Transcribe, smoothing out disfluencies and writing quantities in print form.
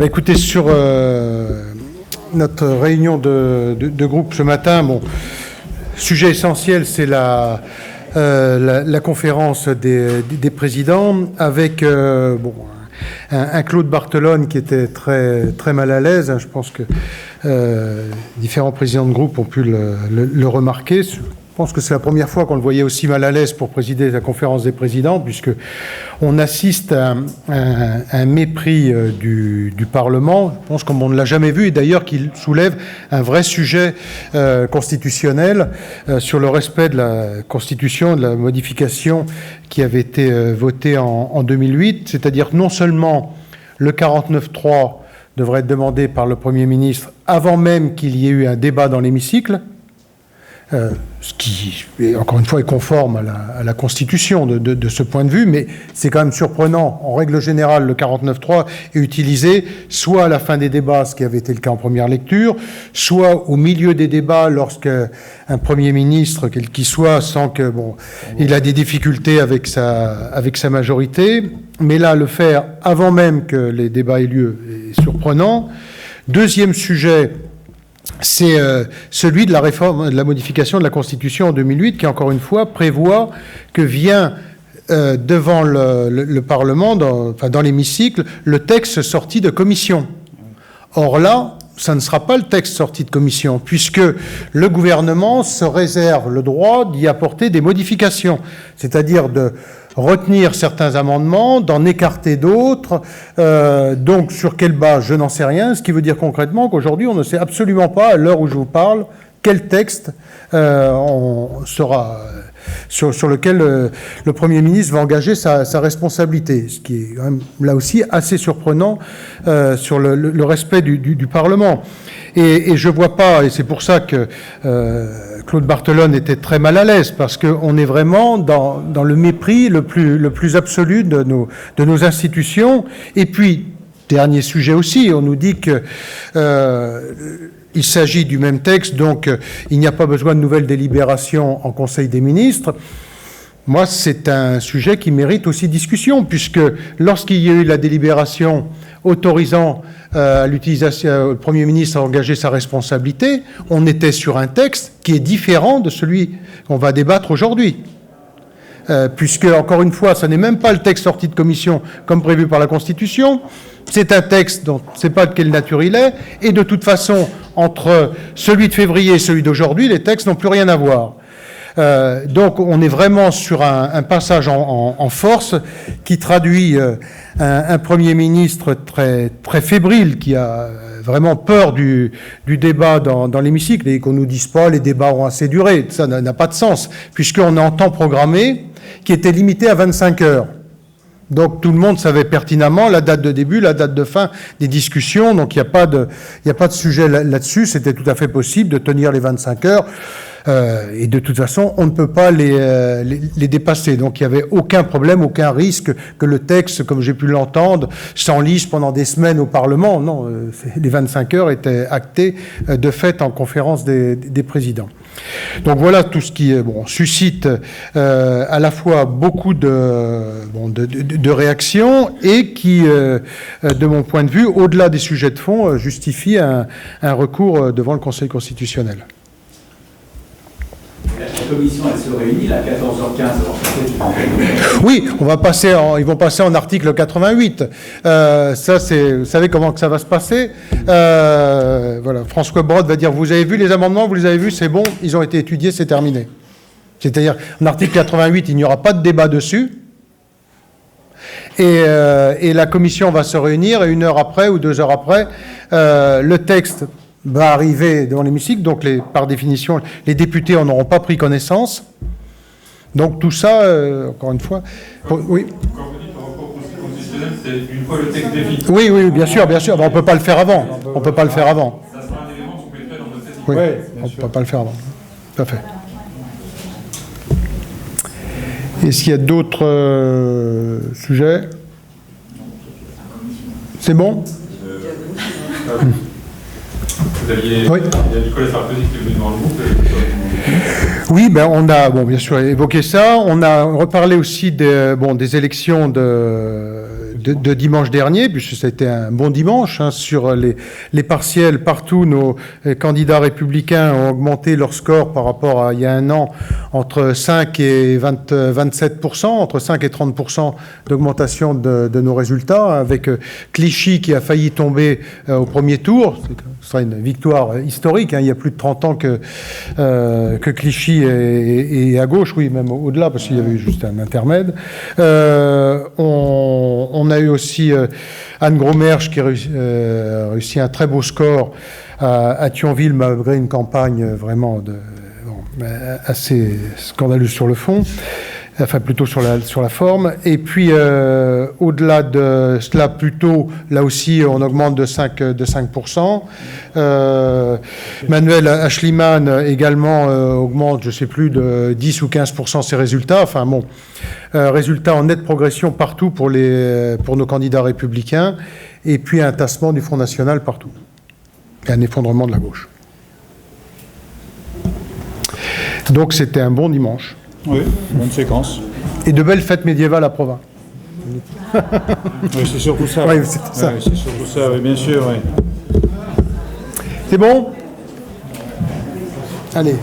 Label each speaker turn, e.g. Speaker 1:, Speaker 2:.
Speaker 1: Écoutez, sur notre réunion de groupe ce matin, bon, sujet essentiel, c'est la conférence des présidents avec un Claude Barthelone qui était très mal à l'aise. Je pense que différents présidents de groupe ont pu le remarquer. Je pense que c'est la première fois qu'on le voyait aussi mal à l'aise pour présider la conférence des présidents, puisque on assiste à un mépris du Parlement, je pense comme on ne l'a jamais vu, et d'ailleurs qu'il soulève un vrai sujet constitutionnel sur le respect de la Constitution, de la modification qui avait été votée en 2008, c'est-à-dire non seulement le 49.3 devrait être demandé par le Premier ministre avant même qu'il y ait eu un débat dans l'hémicycle, ce qui, encore une fois, est conforme à la Constitution de ce point de vue, mais c'est quand même surprenant. En règle générale, le 49.3 est utilisé soit à la fin des débats, ce qui avait été le cas en première lecture, soit au milieu des débats lorsqu'un Premier ministre, quel qu'il soit, sent que il a des difficultés avec sa majorité. Mais là, le faire avant même que les débats aient lieu est surprenant. Deuxième sujet, c'est celui de la réforme, de la modification de la Constitution en 2008, qui, encore une fois, prévoit que vient devant le Parlement, dans l'hémicycle, le texte sorti de commission. Or là, ça ne sera pas le texte sorti de commission, puisque le gouvernement se réserve le droit d'y apporter des modifications, c'est-à-dire de retenir certains amendements, d'en écarter d'autres. Donc, sur quelle base, je n'en sais rien, ce qui veut dire concrètement qu'aujourd'hui, on ne sait absolument pas, à l'heure où je vous parle, quel texte sera sur lequel le Premier ministre va engager sa responsabilité, ce qui est quand même, là aussi, assez surprenant sur le respect du Parlement. Et je ne vois pas, et c'est pour ça que Claude Barthelone était très mal à l'aise, parce qu'on est vraiment dans le mépris le plus absolu de nos institutions. Et puis, dernier sujet aussi, on nous dit que il s'agit du même texte, donc il n'y a pas besoin de nouvelles délibérations en Conseil des ministres. Moi, c'est un sujet qui mérite aussi discussion, puisque lorsqu'il y a eu la délibération autorisant à l'utilisation, le Premier ministre à engager sa responsabilité, on était sur un texte qui est différent de celui qu'on va débattre aujourd'hui. Puisque, encore une fois, ce n'est même pas le texte sorti de commission comme prévu par la Constitution, c'est un texte dont on ne sait pas de quelle nature il est, et de toute façon, entre celui de février et celui d'aujourd'hui, les textes n'ont plus rien à voir. Donc on est vraiment sur un passage en force qui traduit un Premier ministre très fébrile, qui a vraiment peur du débat dans l'hémicycle, et qu'on ne nous dise pas les débats ont assez duré. Ça n'a pas de sens, puisqu'on est en temps programmé qui était limité à 25 heures. Donc tout le monde savait pertinemment la date de début, la date de fin des discussions, donc il n'y a pas de sujet là-dessus, c'était tout à fait possible de tenir les 25 heures, et de toute façon, on ne peut pas les dépasser. Donc il n'y avait aucun problème, aucun risque que le texte, comme j'ai pu l'entendre, s'enlise pendant des semaines au Parlement. Non, les 25 heures étaient actées de fait en conférence des présidents. Donc voilà tout ce qui suscite à la fois beaucoup de réactions et qui, de mon point de vue, au-delà des sujets de fond, justifie un recours devant le Conseil constitutionnel.
Speaker 2: La commission, elle se réunit à 14h15.
Speaker 1: Oui, ils vont passer en article 88. Ça, vous savez comment que ça va se passer. Voilà, François Braud va dire, vous avez vu les amendements, vous les avez vus, c'est bon, ils ont été étudiés, c'est terminé. C'est-à-dire, en article 88, il n'y aura pas de débat dessus. Et la commission va se réunir, et 1 heure après ou 2 heures après, le texte va arriver devant l'hémicycle, donc par définition, les députés n'en auront pas pris connaissance. Donc tout ça, encore une fois... Oui.
Speaker 3: Quand vous dites recours constitutionnel, c'est une fois le texte défini.
Speaker 1: Oui, bien sûr. On ne peut pas le faire avant. On peut pas le faire avant.
Speaker 3: Ça sera un élément qu'on peut faire dans notre session.
Speaker 1: Oui, on ne peut pas le faire avant. Tout à fait. Est-ce qu'il y a d'autres sujets? C'est bon?
Speaker 3: Vous aviez,
Speaker 1: oui.
Speaker 3: Il y a Nicolas Sarkozy qui est venu devant le groupe.
Speaker 1: Oui, on a bien sûr évoqué ça. On a reparlé aussi des élections de de dimanche dernier, puisque ça a été un bon dimanche. Hein, sur les partiels, partout, nos candidats républicains ont augmenté leur score par rapport à il y a un an, entre 5 et 27%, entre 5 et 30% d'augmentation de nos résultats, avec Clichy qui a failli tomber au premier tour. Ce sera une victoire historique. Hein, il y a plus de 30 ans que Clichy est à gauche, oui, même au-delà, parce qu'il y avait eu juste un intermède. On a eu aussi Anne Gromerge qui a réussi un très beau score à Thionville, malgré une campagne vraiment assez scandaleuse sur le fond. Enfin, plutôt sur la forme. Et puis, au-delà de cela, plutôt, là aussi, on augmente de 5%. Manuel Aschliman également augmente, je ne sais plus, de 10 ou 15% ses résultats. Enfin, bon, résultats en nette progression partout pour nos candidats républicains. Et puis, un tassement du Front National partout. Et un effondrement de la gauche. Donc, c'était un bon dimanche.
Speaker 4: Oui, bonne séquence.
Speaker 1: Et de belles fêtes médiévales à Provins.
Speaker 4: Oui, c'est surtout ça.
Speaker 1: Oui, c'est ça.
Speaker 4: Oui, c'est surtout ça, oui, bien sûr. Oui.
Speaker 1: C'est bon ? Allez.